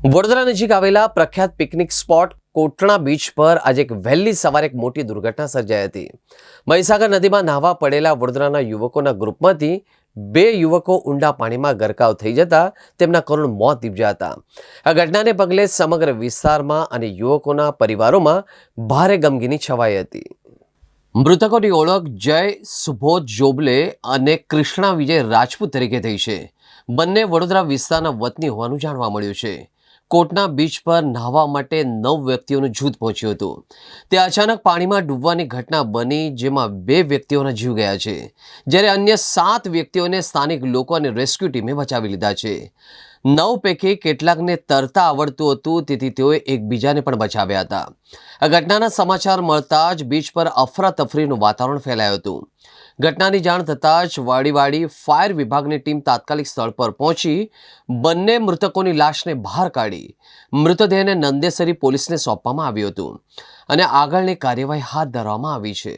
વડોદરા નજીક આવેલા પ્રખ્યાત પિકનિક સ્પોટ કોટણા બીચ પર આજે વહેલી સવારે એક મોટી દુર્ઘટના સર્જાઈ હતી. મહીસાગર નદીમાં નાહવા પડેલા વડોદરાના યુવકોના ગ્રુપમાંથી બે યુવકો ઊંડા પાણીમાં ગરકાવ થઈ જતા તેમના કરુણ મોત નીપજ્યા હતા. આ ઘટનાને પગલે સમગ્ર વિસ્તારમાં અને યુવકોના પરિવારોમાં ભારે ગમગીની છવાઈ હતી. મૃતકોની ઓળખ જય સુબોધ જોબલે અને કૃષ્ણા વિજય રાજપૂત તરીકે થઈ છે. બંને વડોદરા વિસ્તારના વતની હોવાનું જાણવા મળ્યું છે. કોટના બીચ પર નહાવા માટે 9 વ્યક્તિઓનું જૂથ પહોંચ્યું હતું. તે અચાનક પાણીમાં ડૂબવાની ઘટના બની, જેમાં 2 વ્યક્તિઓના જીવ ગયા છે, જ્યારે અન્ય 7 વ્યક્તિઓને સ્થાનિક લોકો અને રેસ્ક્યુ ટીમે બચાવી લીધા છે. 9 પૈકી કેટલાકને તરતા આવડતું હતું, તેથી તેઓએ એકબીજાને પણ બચાવ્યા હતા. આ ઘટનાના સમાચાર મળતા જ બીચ પર અફરાતફરીનું વાતાવરણ ફેલાયું હતું. ઘટનાની જાણ થતાં જ વાડીવાડી ફાયર વિભાગની ટીમ તાત્કાલિક સ્થળ પર પહોંચી બંને મૃતકોની લાશને બહાર કાઢી મૃતદેહને નંદેસરી પોલીસને સોંપવામાં આવ્યું હતું અને આગળની કાર્યવાહી હાથ ધરવામાં આવી છે.